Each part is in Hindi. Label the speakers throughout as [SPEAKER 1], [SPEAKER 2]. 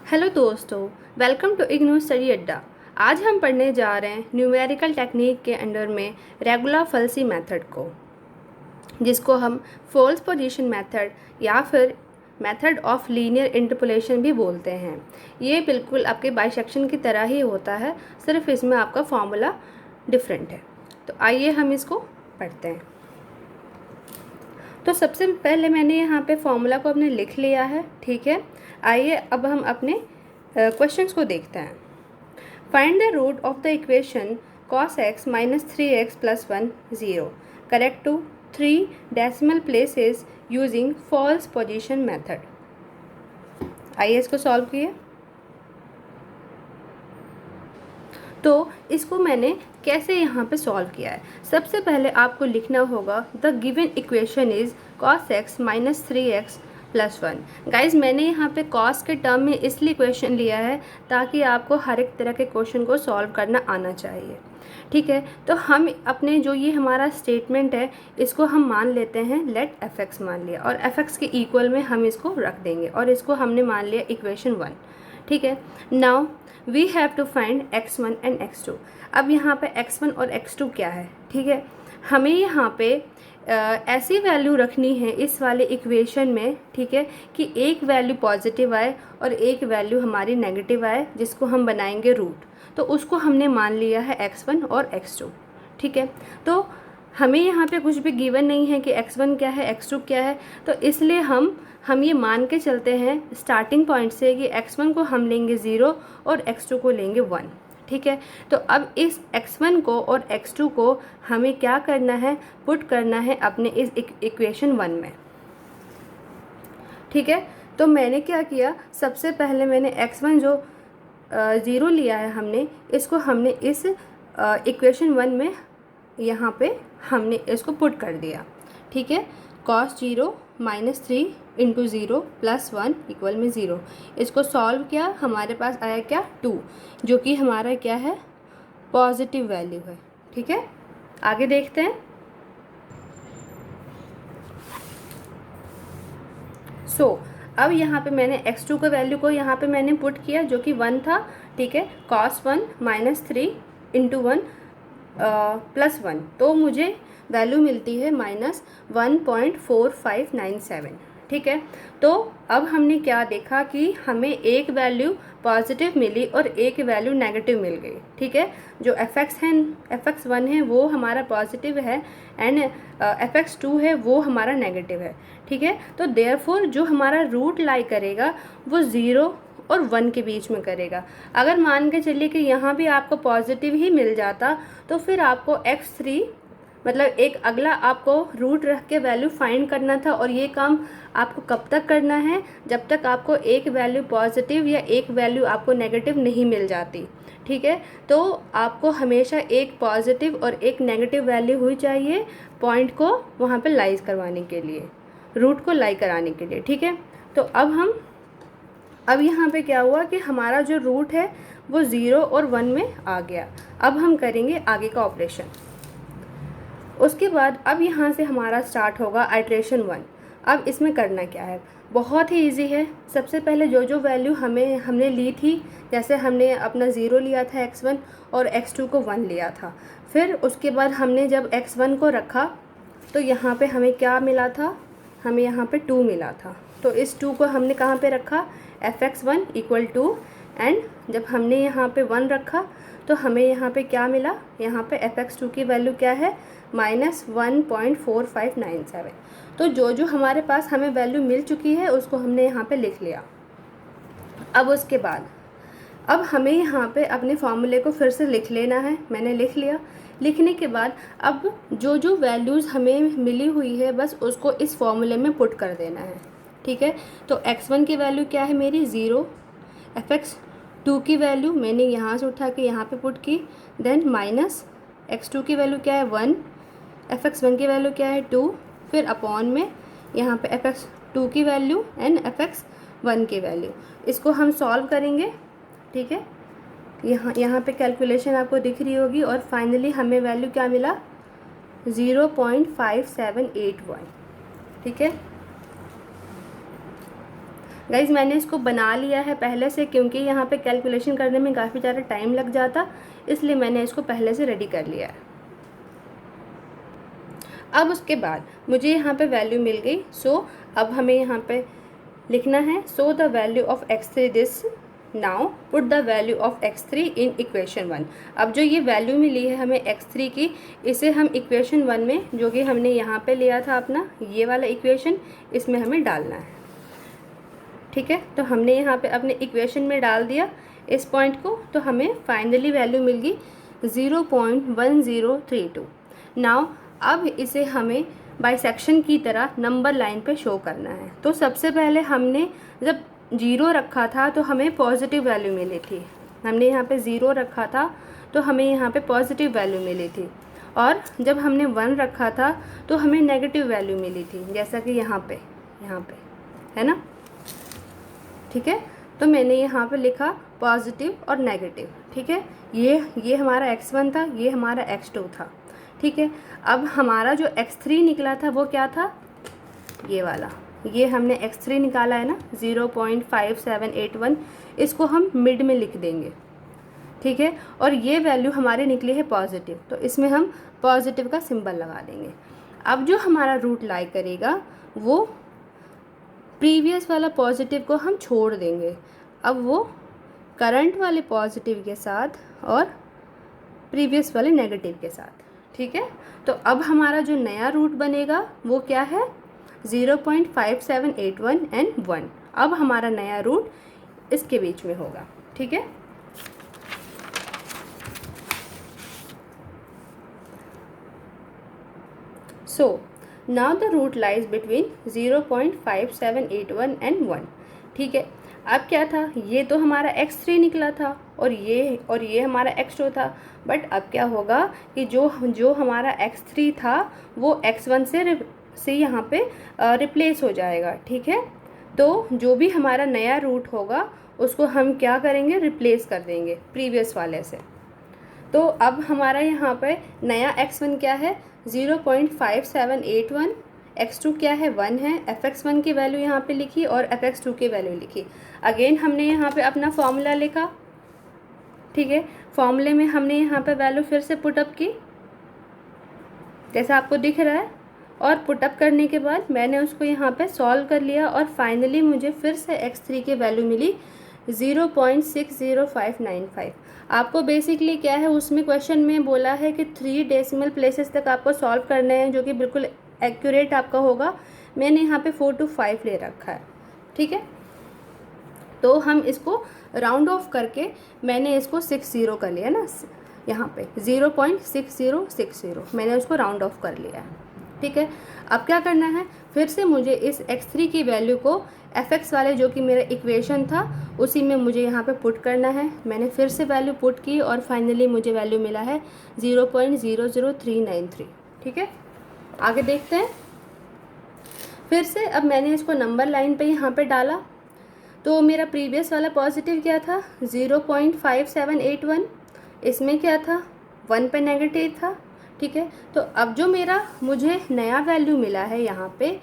[SPEAKER 1] हेलो दोस्तों, वेलकम टू इग्नू स्टडी अड्डा। आज हम पढ़ने जा रहे हैं न्यूमेरिकल टेक्निक के अंडर में रेगुलर फलसी मेथड को, जिसको हम फोल्स पोजीशन मेथड या फिर मेथड ऑफ लीनियर इंटरपोलेशन भी बोलते हैं। ये बिल्कुल आपके बाइसेक्शन की तरह ही होता है, सिर्फ इसमें आपका फॉर्मूला डिफरेंट है। तो आइए हम इसको पढ़ते हैं। तो सबसे पहले मैंने यहाँ पे फॉर्मूला को अपने लिख लिया है, ठीक है। आइए अब हम अपने क्वेश्चंस को देखते हैं। Find the root of the equation cos x minus 3x plus 1 0 correct to 3 decimal places using false position method. आइए इसको सॉल्व किए। तो इसको मैंने कैसे यहाँ पे सॉल्व किया है। सबसे पहले आपको लिखना होगा the given equation is cos x minus 3x plus 1। Guys मैंने यहाँ पे cos के टर्म में इसलिए इक्वेशन लिया है ताकि आपको हर एक तरह के क्वेश्चन को सॉल्व करना आना चाहिए, ठीक है। तो हम अपने जो ये हमारा स्टेटमेंट है इसको हम मान लेते हैं लेट fx मान लिया, और fx के इक्वल में हम इसको रख देंगे और इसको हमने मान लिया इक्वेशन 1, ठीक है। Now we have to find x1 and x2। अब यहाँ पे x1 और x2 क्या है, ठीक है। हमें यहाँ पे ऐसी वैल्यू रखनी है इस वाले इक्वेशन में, ठीक है, कि एक वैल्यू पॉजिटिव आए और एक वैल्यू हमारी नेगेटिव आए, जिसको हम बनाएंगे रूट। तो उसको हमने मान लिया है x1 और x2, ठीक है। तो हमें यहाँ पे कुछ भी गिवन नहीं है कि x1 क्या है x2 क्या है, तो इसलिए हम ये मान के चलते हैं स्टार्टिंग पॉइंट से कि x1 को हम लेंगे 0 और x2 को लेंगे 1, ठीक है। तो अब इस x1 को और x2 को हमें क्या करना है, पुट करना है अपने इस इक्वेशन 1 में, ठीक है। तो मैंने क्या किया, सबसे पहले मैंने x1 जो 0 लिया है हमने, इसको हमने इस इक्वेशन 1 में यहाँ पे हमने इसको पुट कर दिया, ठीक है। cos 0 minus 3 into 0 plus 1 equal में 0। इसको सॉल्व किया, हमारे पास आया क्या 2, जो कि हमारा क्या है पॉजिटिव वैल्यू है, ठीक है। आगे देखते हैं। अब यहाँ पे मैंने x2 के वैल्यू को यहाँ पे मैंने पुट किया जो कि 1 था, ठीक है। cos 1 माइनस 3 इंटू 1 प्लस 1, तो मुझे वैल्यू मिलती है -1.4597, ठीक है। तो अब हमने क्या देखा कि हमें एक वैल्यू पॉजिटिव मिली और एक वैल्यू नेगेटिव मिल गई, ठीक है। जो fx1 है वो हमारा पॉजिटिव है एंड fx2 है वो हमारा नेगेटिव है, ठीक है। तो देयरफॉर जो हमारा रूट लाई करेगा वो 0 और 1 के बीच में करेगा। अगर मान के चलिए कि यहाँ भी आपको पॉजिटिव ही मिल जाता तो फिर आपको x3 मतलब एक अगला आपको रूट रख के वैल्यू फाइंड करना था, और ये काम आपको कब तक करना है, जब तक आपको एक वैल्यू पॉजिटिव या एक वैल्यू आपको नेगेटिव नहीं मिल जाती, ठीक है। तो आपको हमेशा एक पॉजिटिव और एक नेगेटिव वैल्यू हुई चाहिए पॉइंट को वहाँ पे लाइज करवाने के लिए, रूट को लाई कराने के लिए, ठीक है। तो अब यहाँ पे क्या हुआ कि हमारा जो रूट है वो 0 और 1 में आ गया। अब हम करेंगे आगे का ऑपरेशन। उसके बाद अब यहाँ से हमारा स्टार्ट होगा आइट्रेशन 1। अब इसमें करना क्या है, बहुत ही इजी है। सबसे पहले जो वैल्यू हमने ली थी, जैसे हमने अपना 0 लिया था x1 और x2 को 1 लिया था, फिर उसके बाद हमने जब x1 को रखा तो यहाँ पे हमें क्या मिला था, हमें यहाँ पे 2 मिला था। तो इस 2 को हमने कहाँ पे रखा, fx1 इक्वल टू, एंड जब हमने यहाँ पे 1 रखा तो हमें यहाँ पे क्या मिला, यहाँ पे fx2 की वैल्यू क्या है -1.4597। तो जो हमारे पास हमें वैल्यू मिल चुकी है उसको हमने यहाँ पे लिख लिया। अब उसके बाद अब हमें यहाँ पे अपने फॉर्मूले को फिर से लिख लेना है। मैंने लिख लिया। लिखने के बाद अब जो वैल्यूज़ हमें मिली हुई है बस उसको इस फॉर्मूले में पुट कर देना है, ठीक है। तो x1 की वैल्यू क्या है मेरी 0, fx2 की वैल्यू मैंने यहाँ से उठा के यहाँ पे पुट की, देन माइनस x2 की वैल्यू क्या है 1, fx1 की वैल्यू क्या है 2, फिर अपॉन में यहाँ पे fx2 की वैल्यू एंड fx1 की वैल्यू। इसको हम सॉल्व करेंगे, ठीक है। यहाँ पे कैलकुलेशन आपको दिख रही होगी और फाइनली हमें वैल्यू क्या मिला 0.5781, ठीक है। गाइज मैंने इसको बना लिया है पहले से, क्योंकि यहाँ पे कैलकुलेशन करने में काफ़ी ज़्यादा टाइम लग जाता, इसलिए मैंने इसको पहले से रेडी कर लिया है। अब उसके बाद मुझे यहाँ पे वैल्यू मिल गई, सो अब हमें यहाँ पे लिखना है so the value of x3 this, now put the value of x3 in equation 1। अब जो ये वैल्यू मिली है हमें x3 की, इसे हम इक्वेशन 1 में, जो कि हमने यहाँ पे लिया था अपना ये वाला इक्वेशन, इसमें हमें डालना है। ठीक है, तो हमने यहाँ पे अपने इक्वेशन में डाल दिया इस पॉइंट को, तो हमें फाइनली वैल्यू मिल गई 0.1032। नाउ अब इसे हमें बाइसेक्शन की तरह नंबर लाइन पे शो करना है। तो सबसे पहले हमने जब 0 रखा था तो हमें पॉजिटिव वैल्यू मिली थी, हमने यहाँ पे 0 रखा था तो हमें यहाँ पे पॉजिटिव वैल्यू मिली थी, और जब हमने 1 रखा था तो हमें नेगेटिव वैल्यू मिली थी, जैसा कि यहाँ पे है ना। ठीक है, तो मैंने यहाँ पे लिखा पॉजिटिव और नेगेटिव। ठीक है, ये हमारा x1 था, ये हमारा x2 था। ठीक है, अब हमारा जो x3 निकला था वो क्या था, ये वाला, ये हमने x3 निकाला है ना 0.5781, इसको हम मिड में लिख देंगे। ठीक है, और ये वैल्यू हमारी निकली है पॉजिटिव, तो इसमें हम पॉजिटिव का सिंबल लगा देंगे। अब जो हमारा रूट लाई करेगा वो प्रीवियस वाला पॉजिटिव को हम छोड़ देंगे, अब वो करंट वाले पॉजिटिव के साथ और प्रीवियस वाले नेगेटिव के साथ। ठीक है, तो अब हमारा जो नया रूट बनेगा वो क्या है 0.5781 एंड 1। अब हमारा नया रूट इसके बीच में होगा। ठीक है, so now the root lies between 0.5781 and 1। ठीक है, अब क्या था, ये तो हमारा x3 निकला था और ये हमारा x2 था, बट अब क्या होगा कि जो हमारा x3 था वो x1 से यहाँ पे रिप्लेस हो जाएगा। ठीक है, तो जो भी हमारा नया रूट होगा उसको हम क्या करेंगे, रिप्लेस कर देंगे प्रीवियस वाले से। तो अब हमारा यहाँ पे नया x1 क्या है 0.5781, x2 क्या है 1 है, fx1 की वैल्यू यहाँ पे लिखी और fx2 की वैल्यू लिखी। अगेन हमने यहाँ पे अपना फॉर्मूला लिखा। ठीक है, फॉर्मूले में हमने यहाँ पे वैल्यू फिर से पुटअप की जैसा आपको दिख रहा है, और पुटअप करने के बाद मैंने उसको यहाँ पे सॉल्व कर लिया और फाइनली मुझे फिर से x3 की वैल्यू मिली 0.60595। आपको बेसिकली क्या है, उसमें क्वेश्चन में बोला है कि 3 डेसिमल प्लेसेस तक आपको सॉल्व करने हैं, जो कि बिल्कुल एक्यूरेट आपका होगा। मैंने यहाँ पे 4 to 5 ले रखा है। ठीक है, तो हम इसको राउंड ऑफ करके मैंने इसको 60 कर लिया ना, यहाँ पे 0.6060 मैंने उसको राउंड ऑफ कर लिया है। ठीक है, अब क्या करना है, फिर से मुझे इस x3 की वैल्यू को fx वाले जो कि मेरा इक्वेशन था उसी में मुझे यहाँ पे पुट करना है। मैंने फिर से वैल्यू पुट की और फाइनली मुझे वैल्यू मिला है 0.00393। ठीक है, आगे देखते हैं। फिर से अब मैंने इसको नंबर लाइन पे यहाँ पे डाला, तो मेरा प्रीवियस वाला पॉजिटिव क्या था 0.5781, इसमें क्या था 1 पे नेगेटिव था। ठीक है, तो अब जो मुझे नया वैल्यू मिला है यहाँ पे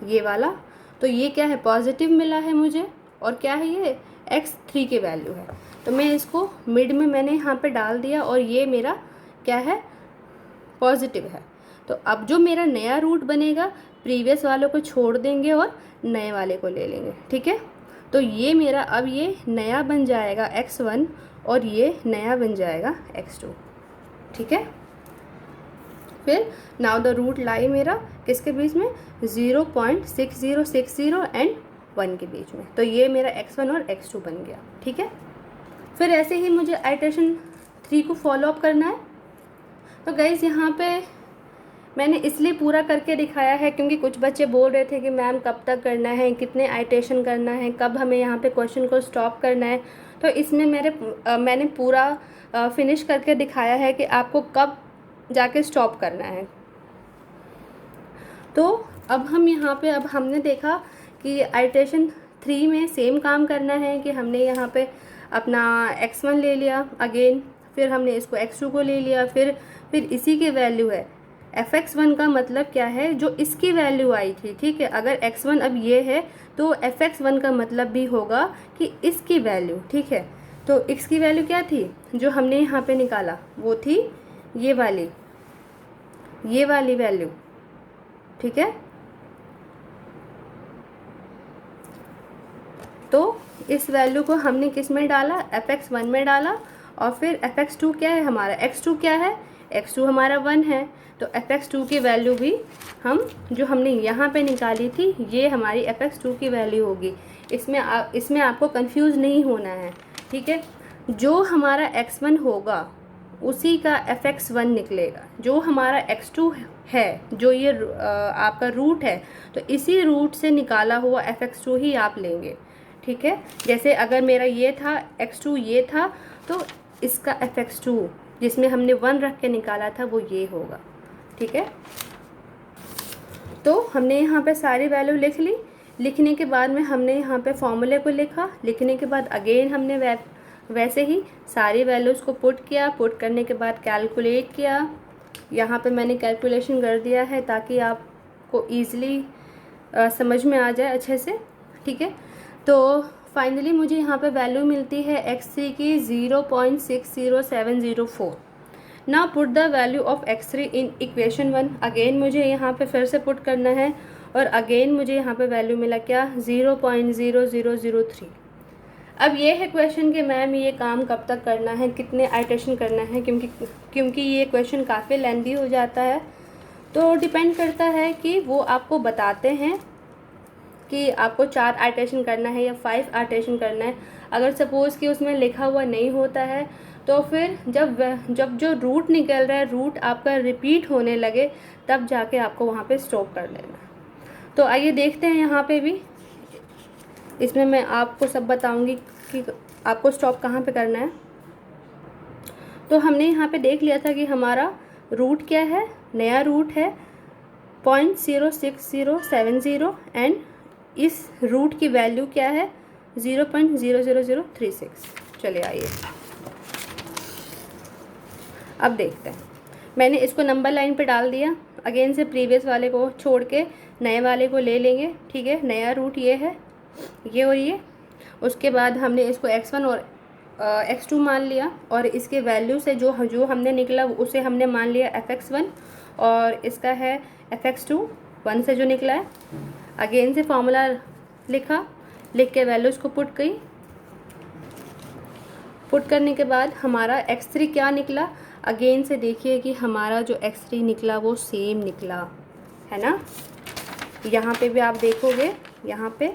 [SPEAKER 1] ये वाला, तो ये क्या है पॉजिटिव मिला है मुझे, और क्या है ये x3 की वैल्यू है। तो मैं इसको मिड में मैंने यहाँ पे डाल दिया और ये मेरा क्या है पॉजिटिव है। तो अब जो मेरा नया रूट बनेगा प्रीवियस वालों को छोड़ देंगे और नए वाले को ले लेंगे। ठीक है, तो ये मेरा अब ये नया बन जाएगा x1 और ये नया बन जाएगा x2। ठीक है, फिर नाउ द रूट लाई मेरा किसके बीच में 0.6060 एंड 1 के बीच में, तो ये मेरा x1 और x2 बन गया। ठीक है, फिर ऐसे ही मुझे आइटरेशन 3 को फॉलो अप करना है। तो गाइस यहाँ पे मैंने इसलिए पूरा करके दिखाया है क्योंकि कुछ बच्चे बोल रहे थे कि मैम कब तक करना है, कितने आइटरेशन करना है, कब हमें यहाँ पे क्वेश्चन को स्टॉप करना है। तो इसमें मैंने पूरा फिनिश करके दिखाया है कि आपको कब जाके स्टॉप करना है। तो अब हम यहाँ पे अब हमने देखा कि आइटरेशन 3 में सेम काम करना है कि हमने यहाँ पे अपना x1 ले लिया अगेन, फिर हमने इसको x2 को ले लिया, फिर इसी की वैल्यू है fx1 का मतलब क्या है, जो इसकी वैल्यू आई थी, ठीक है। अगर x1 अब ये है तो fx1 का मतलब भी होगा कि इसकी वैल्यू, ठीक है। तो x की वैल्यू क्या थी जो हमने यहाँ पे निकाला, वो थी ये वाली वैल्यू, ठीक है। तो इस वैल्यू को हमने किस में डाला, fx1 में डाला, और फिर fx2 क्या है हमारा, x2 क्या है, x2 हमारा 1 है। तो fx2 की वैल्यू भी हम जो हमने यहाँ पे निकाली थी, ये हमारी fx2 की वैल्यू होगी। इसमें आपको कंफ्यूज नहीं होना है, ठीक है। जो हमारा x1 होगा उसी का fx1 निकलेगा। जो हमारा x2 है, जो ये आपका रूट है, तो इसी रूट से निकाला हुआ fx2 ही आप लेंगे, ठीक है। जैसे अगर मेरा ये था x2 ये था, तो इसका fx2 जिसमें हमने 1 रख के निकाला था वो ये होगा, ठीक है। तो हमने यहाँ पे सारी वैल्यू लिख ली। लिखने के बाद में हमने यहाँ पे फॉर्मूले को लिखा। लिखने के बाद अगेन हमने वैसे ही सारी वैल्यूज़ को पुट किया। पुट करने के बाद कैलकुलेट किया। यहाँ पे मैंने कैलकुलेशन कर दिया है ताकि आपको ईज़िली समझ में आ जाए अच्छे से, ठीक है। तो फाइनली मुझे यहाँ पे वैल्यू मिलती है x3 की 0.60704। Now put the value of x3 in equation 1। Again मुझे यहाँ पे फिर से पुट करना है और अगेन मुझे यहाँ पे वैल्यू मिला क्या, 0.0003। अब ये है क्वेश्चन कि मैम ये काम कब तक करना है, कितने आइटरेशन करना है, क्योंकि ये क्वेश्चन काफ़ी लेंथी हो जाता है। तो डिपेंड करता है कि वो आपको बताते हैं कि आपको 4 आइटरेशन करना है या 5 आइटरेशन करना है। अगर सपोज़ कि उसमें लिखा हुआ नहीं होता है तो फिर जब जो रूट निकल रहा है, रूट आपका रिपीट होने लगे, तब जाके आपको वहाँ पे स्टॉप कर लेना। तो आइए देखते हैं यहाँ पे भी, इसमें मैं आपको सब बताऊँगी कि आपको स्टॉप कहाँ पे करना है। तो हमने यहाँ पे देख लिया था कि हमारा रूट क्या है, नया रूट है 0.06070 एंड इस रूट की वैल्यू क्या है 0.00036। चलिए आइए अब देखते हैं। मैंने इसको नंबर लाइन पे डाल दिया। अगेन से प्रीवियस वाले को छोड़ के नए वाले को ले लेंगे, ठीक है। नया रूट ये है, ये और ये। उसके बाद हमने इसको x1 और x2 मान लिया और इसके वैल्यू से जो हमने निकला उसे हमने मान लिया fx1 और इसका है fx2 1 से जो निकला है। अगेन से फॉर्मूला लिखा, लिख के वैल्यूज़ को पुट की। पुट करने के बाद हमारा x3 क्या निकला, अगेन से देखिए कि हमारा जो x3 निकला वो सेम निकला है ना। यहाँ पे भी आप देखोगे, यहाँ पे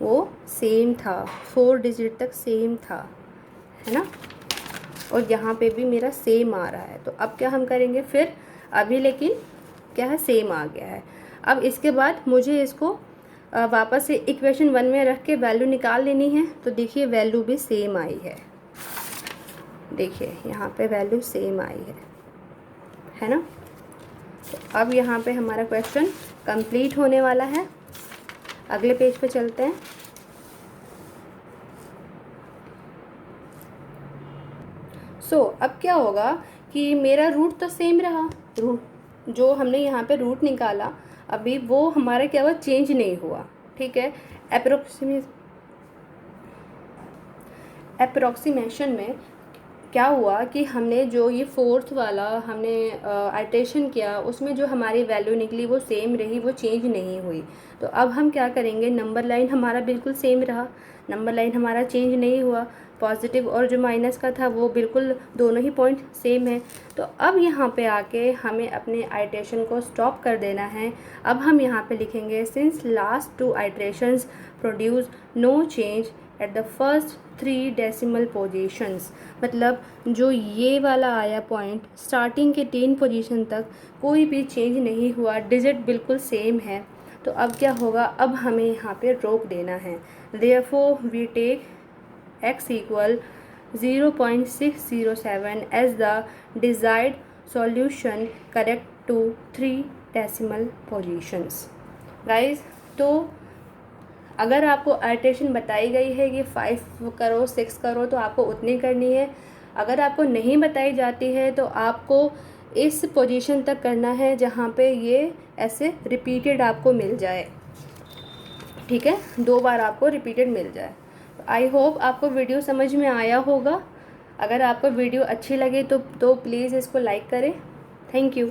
[SPEAKER 1] वो सेम था, 4 डिजिट तक सेम था, है ना। और यहाँ पे भी मेरा सेम आ रहा है। तो अब क्या हम करेंगे फिर, अभी लेकिन क्या है, सेम आ गया है। अब इसके बाद मुझे इसको वापस से इक्वेशन 1 में रख के वैल्यू निकाल लेनी है। तो देखिए वैल्यू भी सेम आई है, देखिए यहाँ पे वैल्यू सेम आई है ना। तो अब यहाँ पे हमारा क्वेश्चन कंप्लीट होने वाला है। अगले पेज पे चलते हैं। अब क्या होगा कि मेरा रूट तो सेम रहा, रूट जो हमने यहाँ पे रूट निकाला अभी वो हमारा क्या हुआ, चेंज नहीं हुआ, ठीक है। अप्रोक्सीमेशन में क्या हुआ कि हमने जो ये 4th वाला हमने आइटरेशन किया उसमें जो हमारी वैल्यू निकली वो सेम रही, वो चेंज नहीं हुई। तो अब हम क्या करेंगे, नंबर लाइन हमारा बिल्कुल सेम रहा, नंबर लाइन हमारा चेंज नहीं हुआ। पॉजिटिव और जो माइनस का था वो बिल्कुल दोनों ही पॉइंट सेम है। तो अब यहाँ पे आके हमें अपने आइटरेशन को स्टॉप कर देना है। अब हम यहाँ पे लिखेंगे since last 2 iterations produce no change at the first 3 decimal positions. मतलब जो ये वाला आया पॉइंट, स्टार्टिंग के 10 पोजीशन तक कोई भी चेंज नहीं हुआ, डिजिट बिल्कुल सेम है। तो अब क्या होगा, अब हमें यहाँ पे रोक देना है। Therefore we take x equal 0.607 as the desired solution correct to 3 decimal positions. Guys, तो अगर आपको आइटरेशन बताई गई है कि 5 करो 6 करो तो आपको उतनी करनी है। अगर आपको नहीं बताई जाती है तो आपको इस पोजीशन तक करना है जहाँ पे ये ऐसे रिपीटेड आपको मिल जाए, ठीक है, 2 बार आपको रिपीटेड मिल जाए। आई होप आपको वीडियो समझ में आया होगा। अगर आपको वीडियो अच्छी लगे तो प्लीज़ इसको लाइक करें। Thank you.